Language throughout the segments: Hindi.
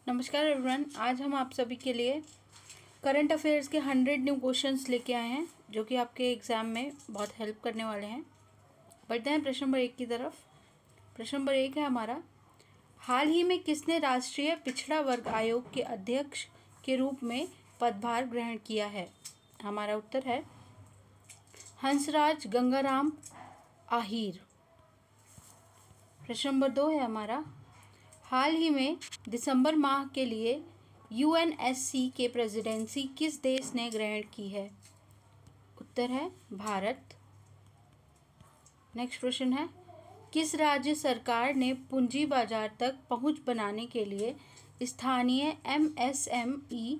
नमस्कार एवरीवन, आज हम आप सभी के लिए करंट अफेयर्स के 100 न्यू क्वेश्चंस लेके आए हैं जो कि आपके एग्ज़ाम में बहुत हेल्प करने वाले हैं। बढ़ते हैं प्रश्न नंबर 1 की तरफ। प्रश्न नंबर 1 है हमारा, हाल ही में किसने राष्ट्रीय पिछड़ा वर्ग आयोग के अध्यक्ष के रूप में पदभार ग्रहण किया है? हमारा उत्तर है हंसराज गंगाराम आहिर। प्रश्न नंबर 2 है हमारा, हाल ही में दिसंबर माह के लिए यूएनएससी के प्रेसिडेंसी किस देश ने ग्रहण की है? उत्तर है भारत। नेक्स्ट प्रश्न है, किस राज्य सरकार ने पूंजी बाजार तक पहुंच बनाने के लिए स्थानीय एमएसएमई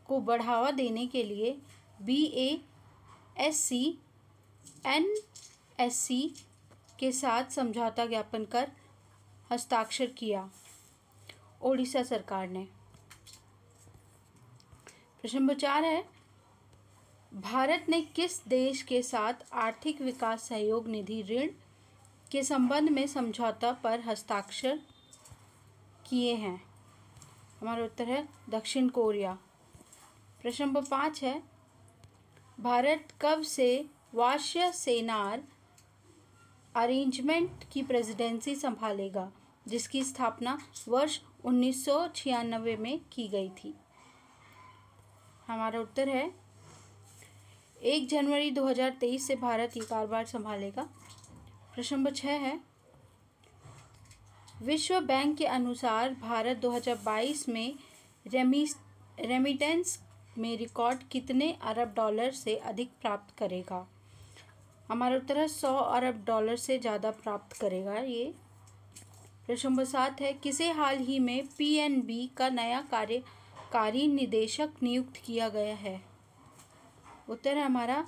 को बढ़ावा देने के लिए बीएएससी एनएससी के साथ समझौता ज्ञापन कर हस्ताक्षर किया? ओडिशा सरकार ने। प्रश्न नंबर 4 है, भारत ने किस देश के साथ आर्थिक विकास सहयोग निधि ऋण के संबंध में समझौता पर हस्ताक्षर किए हैं? हमारा उत्तर है दक्षिण कोरिया। प्रश्न नंबर 5 है, भारत कब से वायव्य सेनार अरेंजमेंट की प्रेसिडेंसी संभालेगा, जिसकी स्थापना वर्ष 1996 में की गई थी? हमारा उत्तर है 1 जनवरी 2023 से भारत ये कार्यभार संभालेगा। प्रश्न नंबर 6 है, विश्व बैंक के अनुसार भारत 2022 में रेमिटेंस में रिकॉर्ड कितने अरब डॉलर से अधिक प्राप्त करेगा? हमारा उत्तर है 100 अरब डॉलर से ज़्यादा प्राप्त करेगा ये। प्रश्न नंबर 7 है, किसे हाल ही में पीएनबी का नया कार्यकारी निदेशक नियुक्त किया गया है? उत्तर है हमारा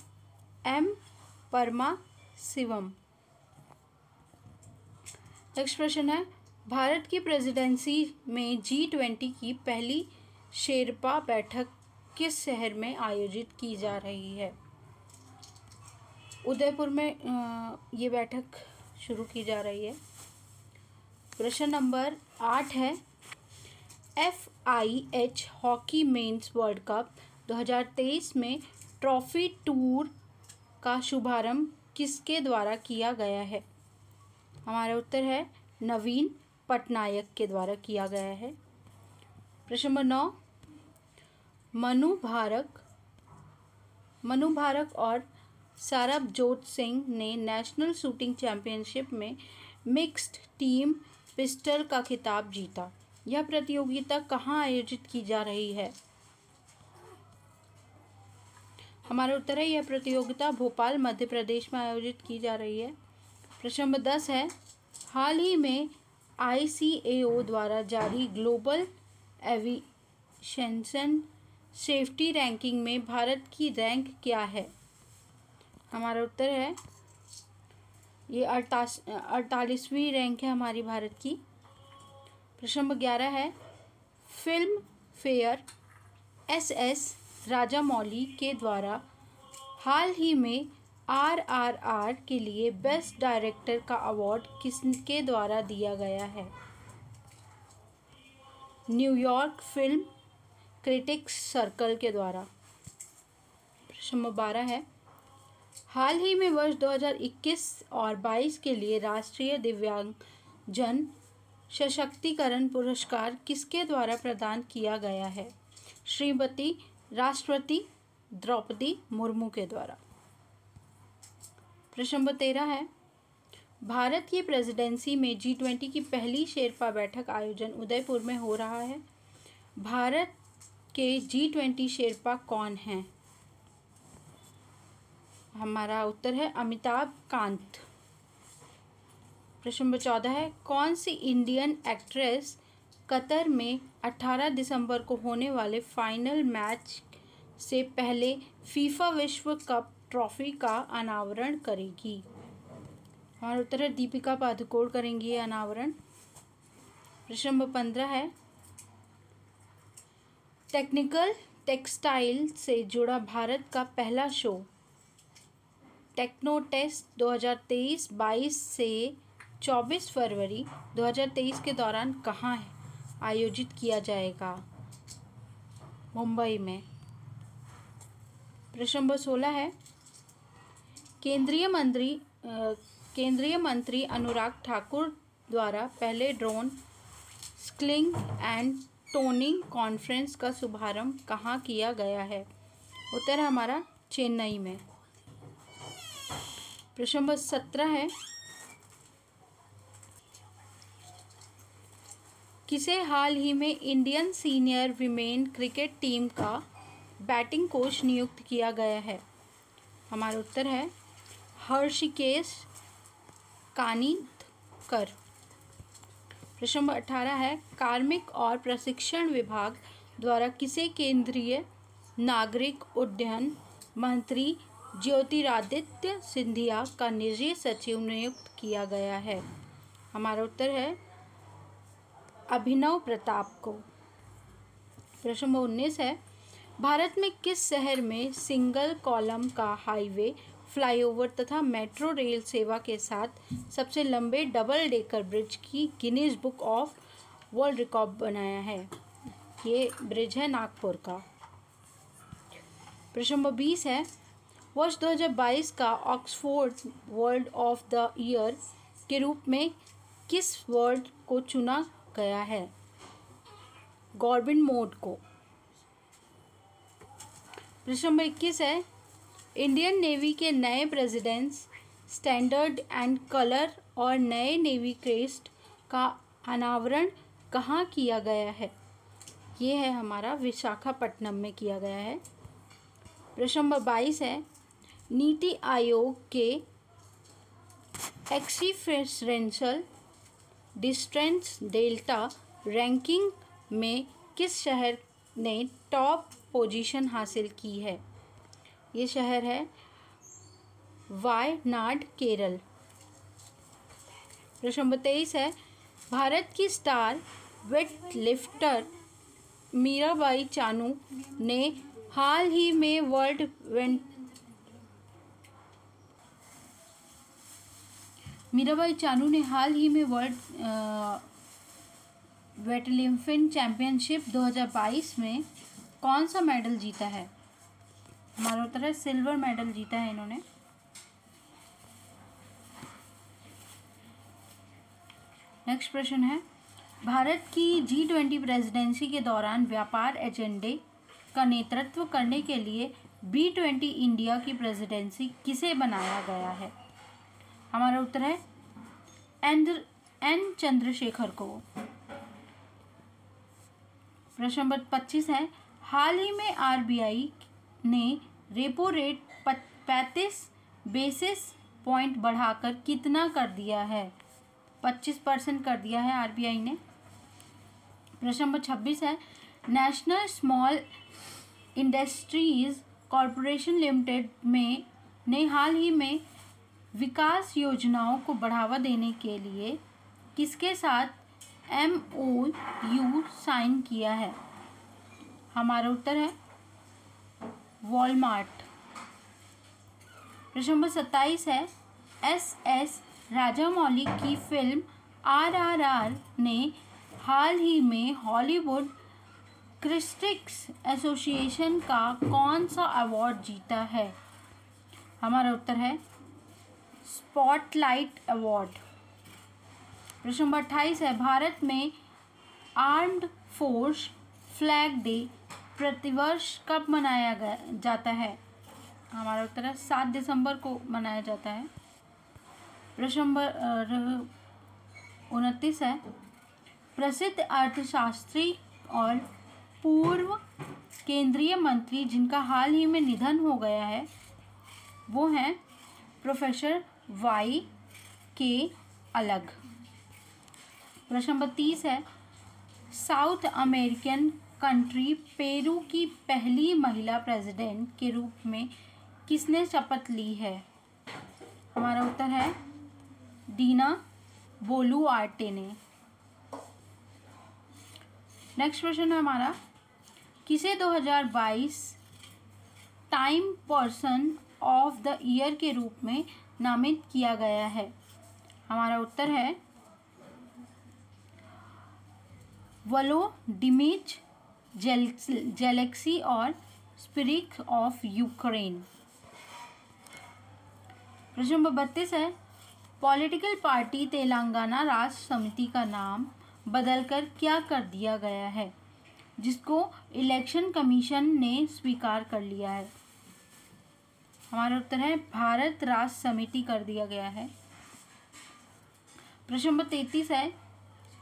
एम परमाशिवम। नेक्स्ट प्रश्न है, भारत की प्रेसिडेंसी में G20 की पहली शेरपा बैठक किस शहर में आयोजित की जा रही है? उदयपुर में ये बैठक शुरू की जा रही है। प्रश्न नंबर 8 है, FIH hockey mains world cup 2023 में ट्रॉफी टूर का शुभारंभ किसके द्वारा किया गया है? हमारा उत्तर है नवीन पटनायक के द्वारा किया गया है। प्रश्न नंबर 9, मनु भारक और सरबजोत सिंह ने नेशनल शूटिंग चैंपियनशिप में मिक्स्ड टीम पिस्टल का खिताब जीता। यह प्रतियोगिता कहाँ आयोजित की जा रही है? हमारा उत्तर है यह प्रतियोगिता भोपाल मध्य प्रदेश में आयोजित की जा रही है। प्रश्न नंबर 10 है, हाल ही में ICAO द्वारा जारी ग्लोबल एविएशन सेफ्टी रैंकिंग में भारत की रैंक क्या है? हमारा उत्तर है ये 48वीं रैंक है हमारी भारत की। प्रश्न नंबर 11 है, फिल्म फेयर SS राजामौली के द्वारा हाल ही में RRR के लिए बेस्ट डायरेक्टर का अवार्ड किसके द्वारा दिया गया है? न्यूयॉर्क फिल्म क्रिटिक्स सर्कल के द्वारा। प्रश्न नंबर 12 है, हाल ही में वर्ष 2021 और 22 के लिए राष्ट्रीय दिव्यांगजन सशक्तिकरण पुरस्कार किसके द्वारा प्रदान किया गया है? श्रीमती राष्ट्रपति द्रौपदी मुर्मू के द्वारा। प्रश्न नंबर 13 है, भारत की प्रेसिडेंसी में G20 की पहली शेरपा बैठक आयोजन उदयपुर में हो रहा है। भारत के G20 शेरपा कौन हैं? हमारा उत्तर है अमिताभ कांत। प्रश्न नंबर 14 है, कौन सी इंडियन एक्ट्रेस कतर में 18 दिसंबर को होने वाले फाइनल मैच से पहले फीफा विश्व कप ट्रॉफी का अनावरण करेगी? हमारा उत्तर है दीपिका पादुकोण करेंगी ये अनावरण। प्रश्न नंबर 15 है, टेक्निकल टेक्सटाइल से जुड़ा भारत का पहला शो टेक्नोटेस्ट 2023-22 से 24 फरवरी 2023 के दौरान कहाँ आयोजित किया जाएगा? मुंबई में। प्रश्न नंबर 16 है, केंद्रीय मंत्री अनुराग ठाकुर द्वारा पहले drone sling and toning conference का शुभारंभ कहाँ किया गया है? उत्तर है हमारा चेन्नई में। प्रश्न नंबर 17 है, किसे हाल ही में Indian senior women cricket team का बैटिंग कोच नियुक्त किया गया है? हमारा उत्तर है हर्षिकेश कानितकर। प्रश्न नंबर 18 है, कार्मिक और प्रशिक्षण विभाग द्वारा किसे केंद्रीय नागरिक उड्डयन मंत्री ज्योतिरादित्य सिंधिया का निजी सचिव नियुक्त किया गया है? हमारा उत्तर है अभिनव प्रताप को। प्रश्न नंबर 19 है, भारत में किस शहर में सिंगल कॉलम का हाईवे, फ्लाईओवर तथा मेट्रो रेल सेवा के साथ सबसे लंबे डबल डेकर ब्रिज की Guinness book of world record बनाया है? ये ब्रिज है नागपुर का। प्रश्न नंबर 20 है, वर्ष 2022 का Oxford word of the year के रूप में किस वर्ड को चुना गया है? गॉर्बिन मोड को। प्रश्न नंबर 21 है, इंडियन नेवी के नए प्रेसिडेंट्स स्टैंडर्ड एंड कलर और नए नेवी क्रेस्ट का अनावरण कहाँ किया गया है? ये है हमारा विशाखापट्टनम में किया गया है। प्रश्न नंबर 22 है, नीति आयोग के एक्सीफरेंशियल डिस्टेंस डेल्टा रैंकिंग में किस शहर ने टॉप पोजीशन हासिल की है? ये शहर है वायनाड, केरल। प्रश्न नंबर 23 है, भारत की star weight lifter Mirabai Chanu ने हाल ही में वर्ल्ड वेटलिफ्टिंग चैंपियनशिप 2022 में कौन सा मेडल जीता है? हमारा उत्तर है सिल्वर मेडल जीता है इन्होंने। नेक्स्ट प्रश्न है, भारत की G20 प्रेसिडेंसी के दौरान व्यापार एजेंडे का नेतृत्व करने के लिए B20 इंडिया की प्रेसिडेंसी किसे बनाया गया है? हमारा उत्तर है एन चंद्रशेखर को। प्रश्न नंबर 25 है, हाल ही में RBI ने रेपो रेट 35 बेसिस पॉइंट बढ़ाकर कितना कर दिया है? 25% कर दिया है RBI ने। प्रश्न नंबर 26 है, national small industries corporation limited ने हाल ही में विकास योजनाओं को बढ़ावा देने के लिए किसके साथ MOU साइन किया है? हमारा उत्तर है वॉलमार्ट। प्रश्न नंबर 27 है, SS राजामौली की फिल्म RRR ने हाल ही में हॉलीवुड क्रिटिक्स एसोसिएशन का कौन सा अवार्ड जीता है? हमारा उत्तर है स्पॉटलाइट अवार्ड। प्रश्न नंबर 28 है, भारत में आर्म्ड फोर्स फ्लैग डे प्रतिवर्ष कब मनाया जाता है? हमारा उत्तर है 7 दिसंबर को मनाया जाता है। प्रश्न नंबर 29 है, प्रसिद्ध अर्थशास्त्री और पूर्व केंद्रीय मंत्री जिनका हाल ही में निधन हो गया है वो हैं प्रोफेसर YK अलग। प्रश्न नंबर 30 है, साउथ अमेरिकन कंट्री पेरू की पहली महिला प्रेसिडेंट के रूप में किसने शपथ ली है? हमारा उत्तर है डीना बोलुआर्टे ने। नेक्स्ट प्रश्न है हमारा, किसे 2022 time person of the year के रूप में नामित किया गया है? हमारा उत्तर है वोलोडिमिर जेलेंस्की और स्पिरिट ऑफ यूक्रेन। प्रश्न नंबर 32 है, पॉलिटिकल पार्टी तेलंगाना राष्ट्र समिति का नाम बदलकर क्या कर दिया गया है, जिसको इलेक्शन कमीशन ने स्वीकार कर लिया है? हमारा उत्तर है भारत राष्ट्र समिति कर दिया गया है। प्रश्न नंबर 33 है,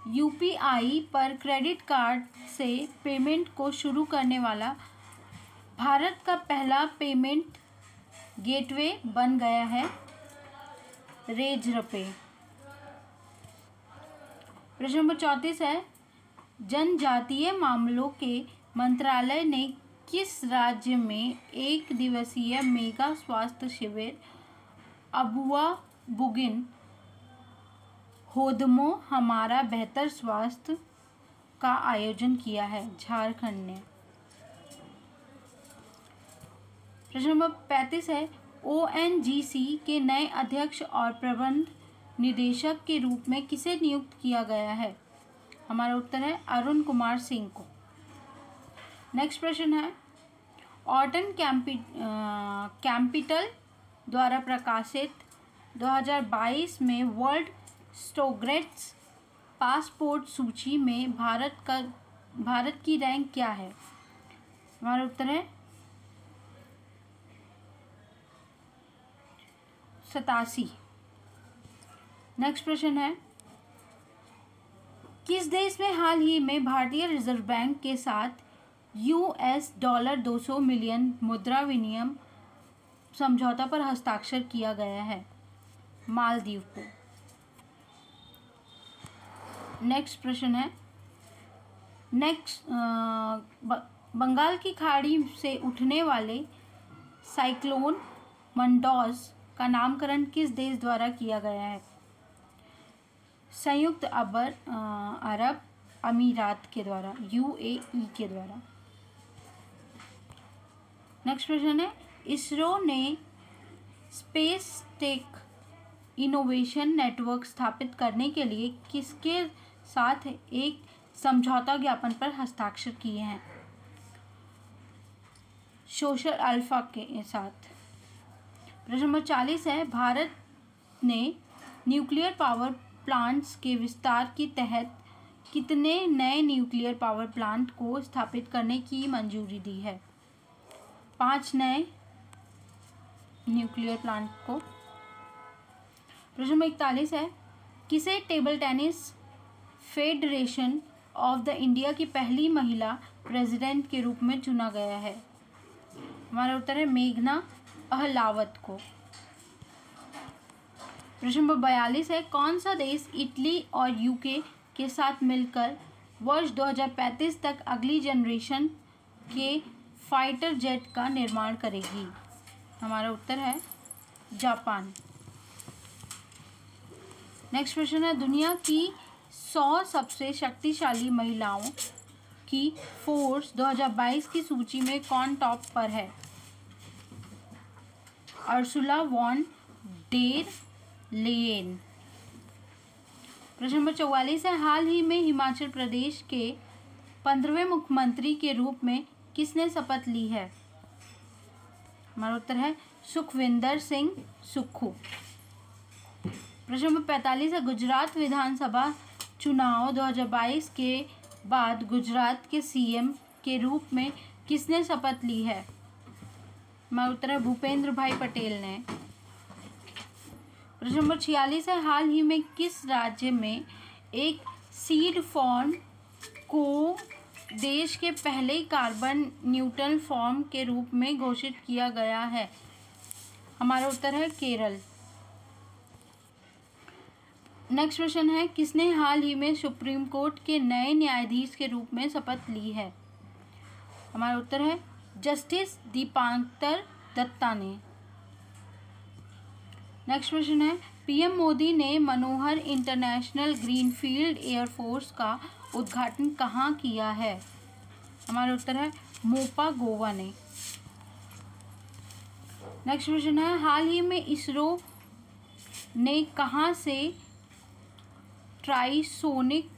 यूपीआई पर क्रेडिट कार्ड से पेमेंट को शुरू करने वाला भारत का पहला पेमेंट गेटवे बन गया है रेजरपे। प्रश्न नंबर 34 है, जनजातीय मामलों के मंत्रालय ने किस राज्य में एक दिवसीय मेगा स्वास्थ्य शिविर अबुआ बुगिन होदमो हमारा बेहतर स्वास्थ्य का आयोजन किया है? झारखंड ने। प्रश्न नंबर 35 है, ओएनजीसी के नए अध्यक्ष और प्रबंध निदेशक के रूप में किसे नियुक्त किया गया है? हमारा उत्तर है अरुण कुमार सिंह को। नेक्स्ट प्रश्न है, ऑर्टन कैपिटल द्वारा प्रकाशित 2022 में वर्ल्ड स्टोग्रेट्स पासपोर्ट सूची में भारत की रैंक क्या है? हमारा उत्तर है 87। नेक्स्ट प्रश्न है, किस देश में हाल ही में भारतीय रिजर्व बैंक के साथ $200 मिलियन मुद्रा विनिमय समझौता पर हस्ताक्षर किया गया है? मालदीव को। नेक्स्ट प्रश्न है, बंगाल की खाड़ी से उठने वाले साइक्लोन मंडोज का नामकरण किस देश द्वारा किया गया है? संयुक्त अरब अमीरात के द्वारा, UAE के द्वारा। नेक्स्ट प्रश्न है, इसरो ने स्पेस टेक इनोवेशन नेटवर्क स्थापित करने के लिए किसके साथ एक समझौता ज्ञापन पर हस्ताक्षर किए हैं? सोशल अल्फा के साथ। प्रश्न नंबर 40 है, भारत ने न्यूक्लियर पावर प्लांट्स के विस्तार के तहत कितने नए न्यूक्लियर पावर प्लांट को स्थापित करने की मंजूरी दी है? 5 नए न्यूक्लियर प्लांट को। प्रश्न नंबर 41 है, किसे table tennis federation of the India की पहली महिला प्रेसिडेंट के रूप में चुना गया है? हमारा उत्तर है मेघना अहलावत को। प्रश्न नंबर 42 है, कौन सा देश इटली और यूके के साथ मिलकर वर्ष 2035 तक अगली जनरेशन के फाइटर जेट का निर्माण करेगी? हमारा उत्तर है जापान। नेक्स्ट प्रश्न है, दुनिया की 100 सबसे शक्तिशाली महिलाओं की फोर्स 2022 की सूची में कौन टॉप पर है? अर्सुला वॉन डेर लेयेन। प्रश्न नंबर 44 है, हाल ही में हिमाचल प्रदेश के 15वें मुख्यमंत्री के रूप में किसने शपथ ली है? हमारा उत्तर है सुखविंदर सिंह सुक्खू। प्रश्न नंबर 45 है, गुजरात विधानसभा चुनाव 2022 के बाद गुजरात के सीएम के रूप में किसने शपथ ली है? हमारा उत्तर है भूपेंद्र भाई पटेल ने। प्रश्न नंबर 46 है, हाल ही में किस राज्य में एक सीड फॉर्म को देश के पहले कार्बन न्यूट्रल फॉर्म के रूप में घोषित किया गया है? हमारा उत्तर है केरल। नेक्स्ट प्रश्न है, किसने हाल ही में सुप्रीम कोर्ट के नए न्यायाधीश के रूप में शपथ ली है? हमारा उत्तर है जस्टिस दीपांकर दत्ता ने। नेक्स्ट प्रश्न है, पीएम मोदी ने मनोहर इंटरनेशनल ग्रीनफील्ड एयरफोर्स का उद्घाटन कहाँ किया है? हमारा उत्तर है मोपा गोवा ने। नेक्स्ट प्रश्न है, हाल ही में इसरो ने कहाँ से ट्राइसोनिक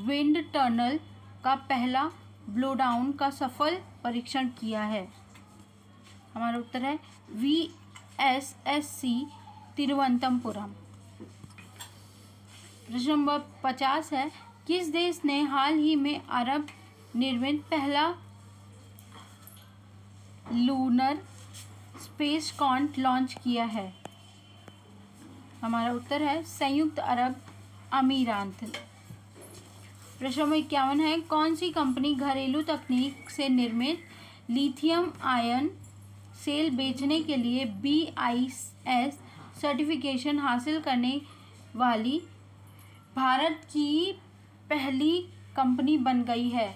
विंड टनल का पहला ब्लो डाउन का सफल परीक्षण किया है? हमारा उत्तर है VSSC तिरुवनंतपुरम। प्रश्न नंबर 50 है, किस देश ने हाल ही में अरब निर्मित पहला लूनर स्पेसकॉन्ट लॉन्च किया है? हमारा उत्तर है संयुक्त अरब अमीरात। प्रश्न नंबर 51 है, कौन सी कंपनी घरेलू तकनीक से निर्मित लिथियम आयन सेल बेचने के लिए BIS सर्टिफिकेशन हासिल करने वाली भारत की पहली कंपनी बन गई है?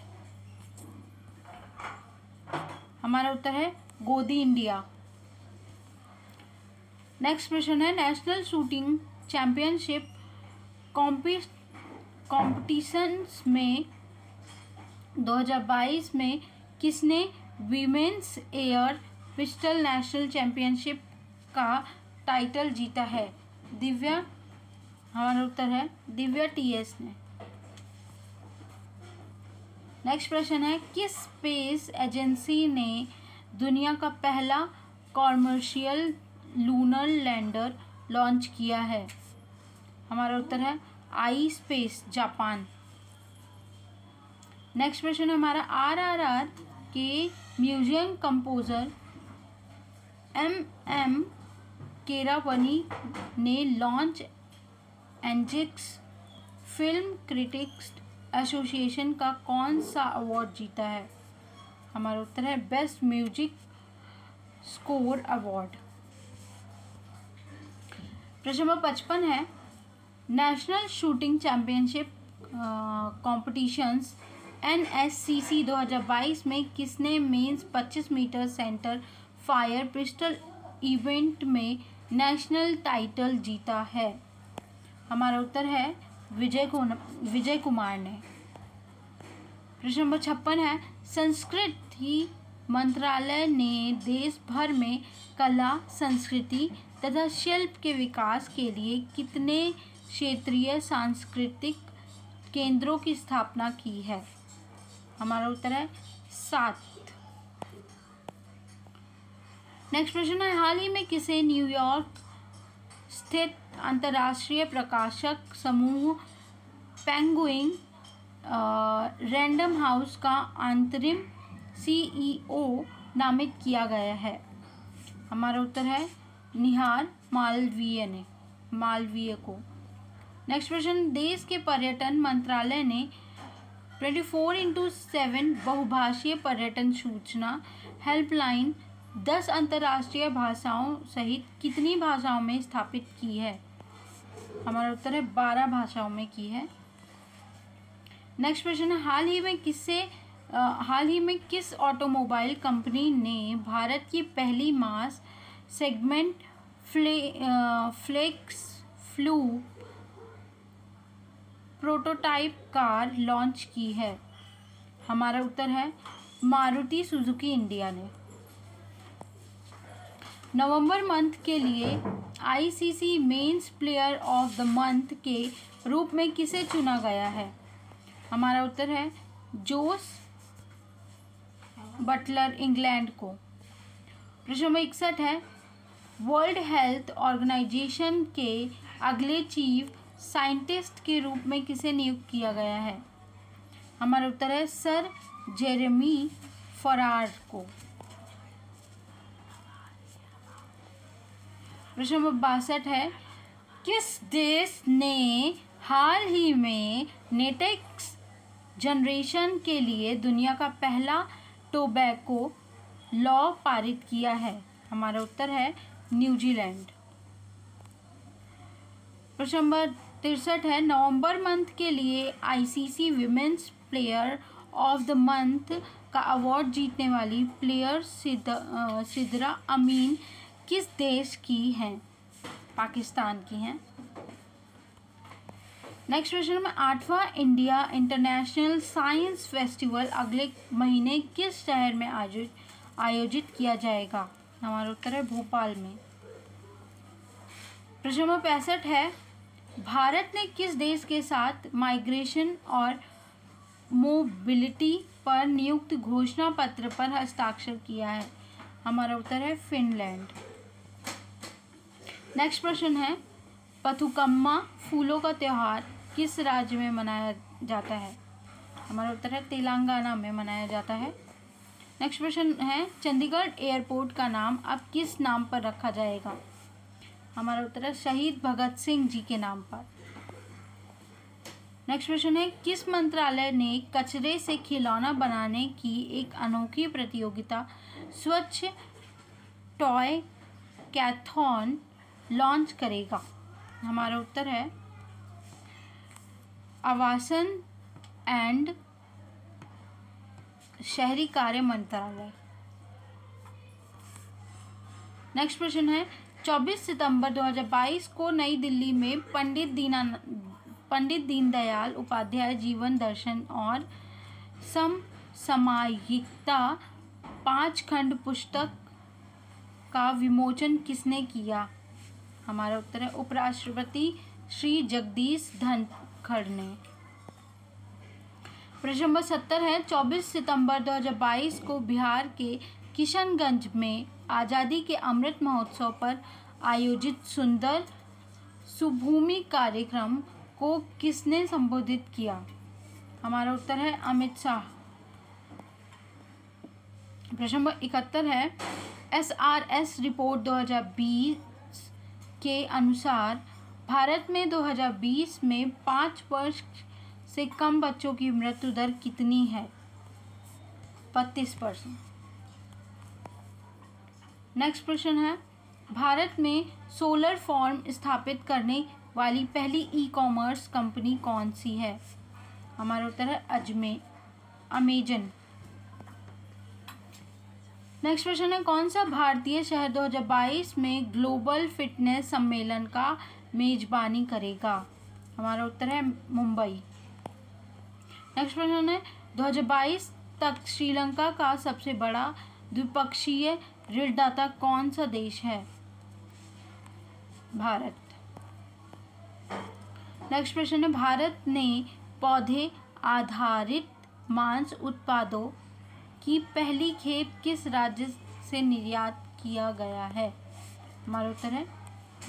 हमारा उत्तर है गोदी इंडिया। नेक्स्ट प्रश्न है, नेशनल शूटिंग चैंपियनशिप कॉम्पिटिशन्स में 2022 में किसने women's air pistol national championship का टाइटल जीता है? दिव्या। हमारा उत्तर है दिव्या TS ने। नेक्स्ट प्रश्न है, किस स्पेस एजेंसी ने दुनिया का पहला कॉमर्शियल लूनर लैंडर लॉन्च किया है? हमारा उत्तर है iSpace जापान। नेक्स्ट प्रश्न है हमारा, RRR के म्यूजियम कंपोजर MM केरावनी ने Los Angeles film critics association का कौन सा अवार्ड जीता है? हमारा उत्तर है बेस्ट म्यूजिक स्कोर अवार्ड। प्रश्न नंबर 55 है, national shooting championship competitions NSCC 2022 में किसने men's 25 metre centre fire pistol event में नेशनल टाइटल जीता है? हमारा उत्तर है विजय कुमार ने। प्रश्न नंबर 56 है, संस्कृति मंत्रालय ने देश भर में कला, संस्कृति तथा शिल्प के विकास के लिए कितने क्षेत्रीय सांस्कृतिक केंद्रों की स्थापना की है? हमारा उत्तर है 7। नेक्स्ट प्रश्न है, हाल ही में किसे न्यूयॉर्क स्थित अंतर्राष्ट्रीय प्रकाशक समूह पेंगुइन रैंडम हाउस का अंतरिम CEO नामित किया गया है? हमारा उत्तर है निहार मालवीय को। नेक्स्ट प्रश्न, देश के पर्यटन मंत्रालय ने 24x7 बहुभाषीय पर्यटन सूचना हेल्पलाइन 10 अंतर्राष्ट्रीय भाषाओं सहित कितनी भाषाओं में स्थापित की है? हमारा उत्तर है 12 भाषाओं में की है। नेक्स्ट प्रश्न है, हाल ही में किस ऑटोमोबाइल कंपनी ने भारत की पहली mass segment flex fuel prototype car launch की है? हमारा उत्तर है मारुति सुजुकी इंडिया ने। नवंबर मंथ के लिए ICC men's player of the month के रूप में किसे चुना गया है? हमारा उत्तर है जोस बटलर इंग्लैंड को। प्रश्न नंबर 61 है, वर्ल्ड हेल्थ ऑर्गेनाइजेशन के अगले चीफ साइंटिस्ट के रूप में किसे नियुक्त किया गया है? हमारा उत्तर है सर जेरेमी फरार को। प्रश्न नंबर 62 है, किस देश ने हाल ही में नेटेक्स जनरेशन के लिए दुनिया का पहला टोबैको लॉ पारित किया है? हमारा उत्तर है न्यूजीलैंड। प्रश्न नंबर 63 है, नवंबर मंथ के लिए ICC women's player of the month का अवार्ड जीतने वाली प्लेयर सिद्रा अमीन किस देश की हैं? पाकिस्तान की हैं। नेक्स्ट प्रश्न में 8वां इंडिया इंटरनेशनल साइंस फेस्टिवल अगले महीने किस शहर में आयोजित किया जाएगा? हमारा उत्तर है भोपाल में। प्रश्न नंबर 65 है, भारत ने किस देश के साथ माइग्रेशन और मोबिलिटी पर नियुक्त घोषणा पत्र पर हस्ताक्षर किया है? हमारा उत्तर है फिनलैंड। नेक्स्ट प्रश्न है, बथुकम्मा फूलों का त्योहार किस राज्य में मनाया जाता है? हमारा उत्तर है तेलंगाना में मनाया जाता है। नेक्स्ट प्रश्न है, चंडीगढ़ एयरपोर्ट का नाम अब किस नाम पर रखा जाएगा? हमारा उत्तर है शहीद भगत सिंह जी के नाम पर। नेक्स्ट प्रश्न है, किस मंत्रालय ने कचरे से खिलौना बनाने की एक अनोखी प्रतियोगिता स्वच्छ टॉय कैथॉन लॉन्च करेगा? हमारा उत्तर है आवासन एंड शहरी कार्य मंत्रालय। नेक्स्ट प्रश्न है, 24 सितंबर 2022 को नई दिल्ली में पंडित दीनदयाल उपाध्याय जीवन दर्शन और समसामयिकता 5 खंड पुस्तक का विमोचन किसने किया? हमारा उत्तर है उपराष्ट्रपति श्री जगदीश धनखड़ ने। प्रश्न नंबर 70 है, 24 सितंबर 2022 को बिहार के किशनगंज में आज़ादी के अमृत महोत्सव पर आयोजित सुंदर सुभूमि कार्यक्रम को किसने संबोधित किया? हमारा उत्तर है अमित शाह। प्रश्न नंबर 71 है, SRS रिपोर्ट 2020 के अनुसार भारत में 2020 में 5 वर्ष से कम बच्चों की मृत्यु दर कितनी है? 32%। नेक्स्ट प्रश्न है, भारत में सोलर फार्म स्थापित करने वाली पहली ई-कॉमर्स कंपनी कौन सी है? हमारा उत्तर है अमेजन। नेक्स्ट प्रश्न है, कौन सा भारतीय शहर 2022 में ग्लोबल फिटनेस सम्मेलन का मेजबानी करेगा? हमारा उत्तर है मुंबई। नेक्स्ट प्रश्न है, 2022 तक श्रीलंका का सबसे बड़ा द्विपक्षीय ऋणदाता कौन सा देश है? भारत। नेक्स्ट प्रश्न है, भारत ने पौधे आधारित मांस उत्पादों की पहली खेप किस राज्य से निर्यात किया गया है? हमारा उत्तर है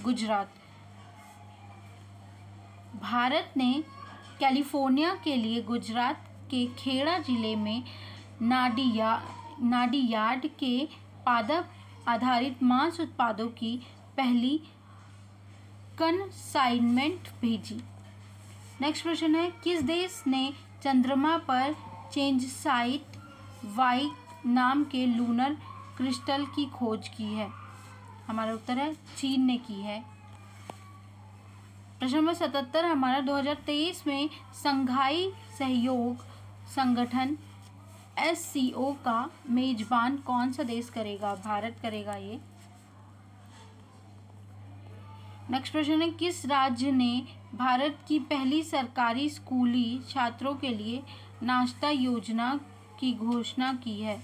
गुजरात। भारत ने कैलिफोर्निया के लिए गुजरात के खेड़ा जिले में नाडियाड के पादप आधारित मांस उत्पादों की पहली कंसाइनमेंट भेजी। नेक्स्ट प्रश्न है, किस देश ने चंद्रमा पर चेंजसाइट वाई नाम के लूनर क्रिस्टल की खोज की है? हमारा उत्तर है चीन ने की है। प्रश्न नंबर 77 हमारा, 2023 में संघाई सहयोग संगठन SCO का मेजबान कौन सा देश करेगा? भारत करेगा ये। नेक्स्ट प्रश्न है, किस राज्य ने भारत की पहली सरकारी स्कूली छात्रों के लिए नाश्ता योजना की घोषणा की है?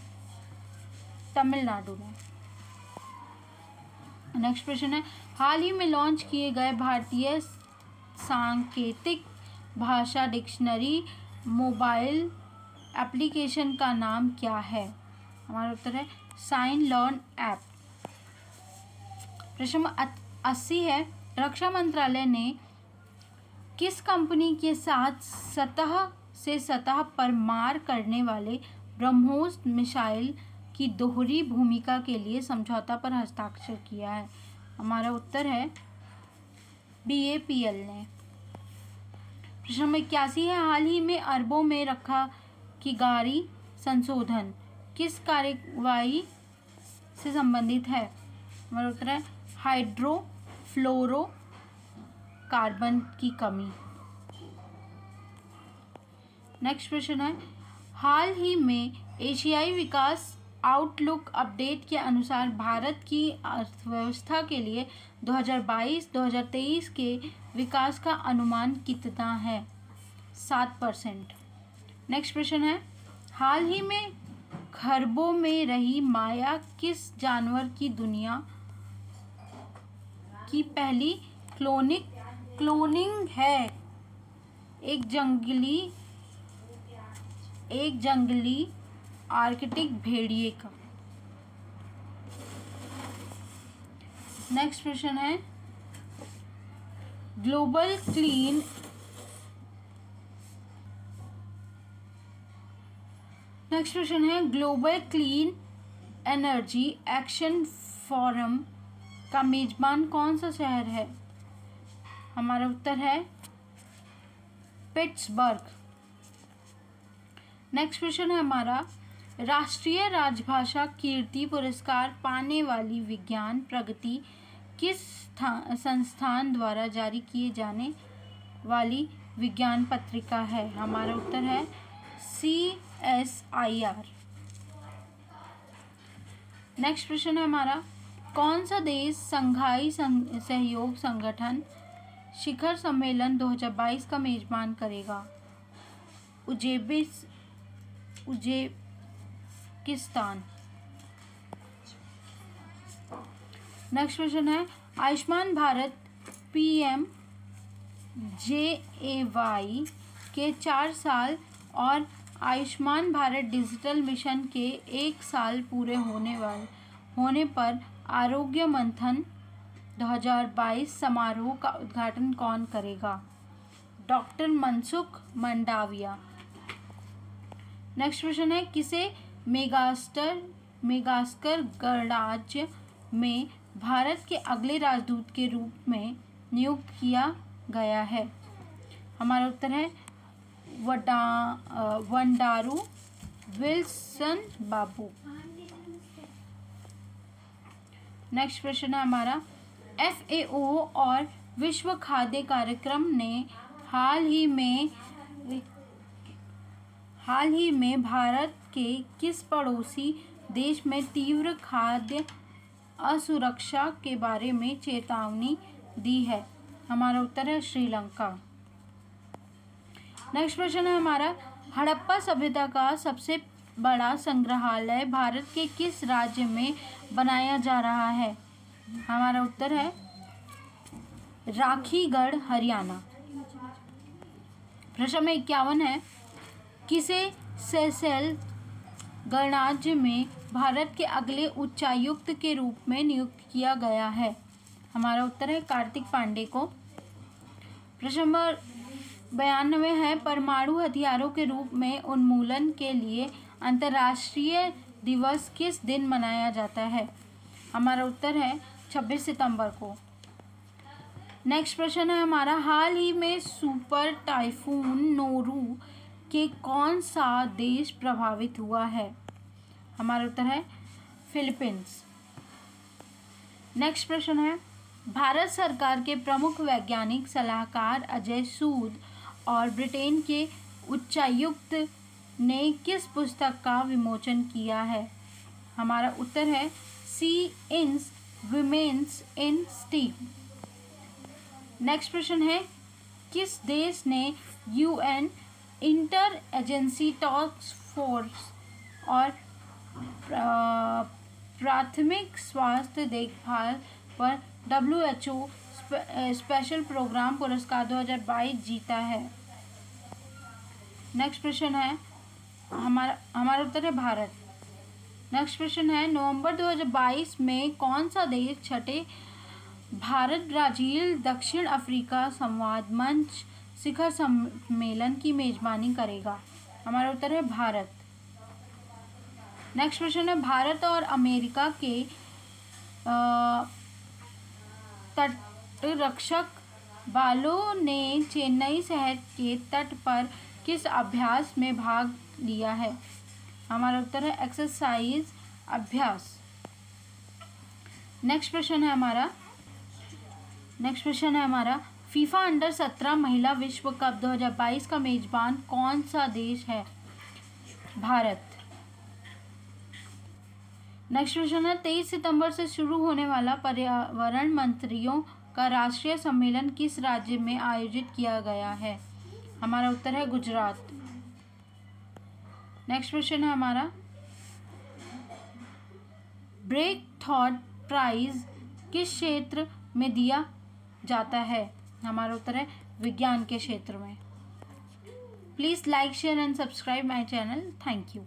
तमिलनाडु ने। नेक्स्ट प्रश्न है, हाल ही में लॉन्च किए गए भारतीय सांकेतिक भाषा डिक्शनरी मोबाइल एप्लीकेशन का नाम क्या है? हमारा उत्तर है साइन लर्न ऐप। प्रश्न नंबर 80 है, रक्षा मंत्रालय ने किस कंपनी के साथ सतह से सतह पर मार करने वाले ब्रह्मोस मिसाइल की दोहरी भूमिका के लिए समझौता पर हस्ताक्षर किया है? हमारा उत्तर है BAPL ने। प्रश्न नंबर 81 है, हाल ही में अरबों में रखा की गाड़ी संशोधन किस कार्यवाही से संबंधित है? हमारा उत्तर है हाइड्रोफ्लोरोकार्बन की कमी। नेक्स्ट प्रश्न है, हाल ही में एशियाई विकास आउटलुक अपडेट के अनुसार भारत की अर्थव्यवस्था के लिए 2022-2023 के विकास का अनुमान कितना है? 7%। नेक्स्ट प्रश्न है, हाल ही में खरबों में रही माया किस जानवर की दुनिया की पहली क्लोनिंग है? एक जंगली एक जंगली आर्कटिक भेड़िए का। नेक्स्ट प्रश्न है global clean energy action forum का मेजबान कौन सा शहर है? हमारा उत्तर है पिट्सबर्ग। नेक्स्ट क्वेश्चन है हमारा राष्ट्रीय राजभाषा कीर्ति पुरस्कार पाने वाली विज्ञान प्रगति किस संस्थान द्वारा जारी किए जाने वाली विज्ञान पत्रिका है? हमारा उत्तर है CSIR। नेक्स्ट प्रश्न है हमारा कौन सा देश संघाई सहयोग संगठन शिखर सम्मेलन 2022 का मेजबान करेगा? उज्बेकिस्तान। नेक्स्ट क्वेश्चन है आयुष्मान भारत PMJAY के 4 साल और आयुष्मान भारत डिजिटल मिशन के 1 साल पूरे होने पर आरोग्य मंथन 2022 समारोह का उद्घाटन कौन करेगा? Doctor Mansukh Mandaviya. Next question है किसे मेगास्कर गणराज्य में भारत के अगले राजदूत के रूप में नियुक्त किया गया है? हमारा उत्तर है वंडारू विल्सन बाबू। नेक्स्ट प्रश्न है हमारा FAO और विश्व खाद्य कार्यक्रम ने हाल ही में भारत के किस पड़ोसी देश में तीव्र खाद्य असुरक्षा के बारे में चेतावनी दी है? हमारा उत्तर है श्रीलंका। नेक्स्ट प्रश्न है हमारा हड़प्पा सभ्यता का सबसे बड़ा संग्रहालय भारत के किस राज्य में बनाया जा रहा है? हमारा उत्तर है राखीगढ़ हरियाणा। प्रश्न में 51 है किसे सेशेल्स गणराज्य में भारत के अगले उच्चायुक्त के रूप में नियुक्त किया गया है? हमारा उत्तर है कार्तिक पांडे को। प्रश्न नंबर 92 है परमाणु हथियारों के रूप में उन्मूलन के लिए अंतर्राष्ट्रीय दिवस किस दिन मनाया जाता है? हमारा उत्तर है 26 सितंबर को। नेक्स्ट प्रश्न है हमारा हाल ही में सुपर टाइफून नोरू के कौन सा देश प्रभावित हुआ है? हमारा उत्तर है फिलीपींस। नेक्स्ट प्रश्न है भारत सरकार के प्रमुख वैज्ञानिक सलाहकार अजय सूद और ब्रिटेन के उच्चायुक्त ने किस पुस्तक का विमोचन किया है? हमारा उत्तर है सी-इंस विमेन्स इन स्टीम। नेक्स्ट प्रश्न है किस देश ने UN inter agency task force और प्राथमिक स्वास्थ्य देखभाल पर WHO स्पेशल प्रोग्राम पुरस्कार 2022 जीता है? नेक्स्ट प्रश्न है हमारा उत्तर है भारत। नेक्स्ट प्रश्न है नवंबर 2022 में कौन सा देश छठे भारत ब्राजील दक्षिण अफ्रीका संवाद मंच शिखर सम्मेलन की मेजबानी करेगा? हमारा उत्तर है भारत। नेक्स्ट प्रश्न है भारत और अमेरिका के तटरक्षक बालों ने चेन्नई शहर के तट पर किस अभ्यास में भाग लिया है? हमारा उत्तर है एक्सरसाइज अभ्यास। नेक्स्ट प्रश्न है हमारा फीफा अंडर 17 महिला विश्व कप 2022 का मेजबान कौन सा देश है? भारत। नेक्स्ट प्रश्न है 23 सितंबर से शुरू होने वाला पर्यावरण मंत्रियों का राष्ट्रीय सम्मेलन किस राज्य में आयोजित किया गया है? हमारा उत्तर है गुजरात। नेक्स्ट प्रश्न है हमारा ब्रेक थॉट प्राइज किस क्षेत्र में दिया जाता है? हमारा उत्तर है विज्ञान के क्षेत्र में। Please like, share and subscribe my channel. Thank you.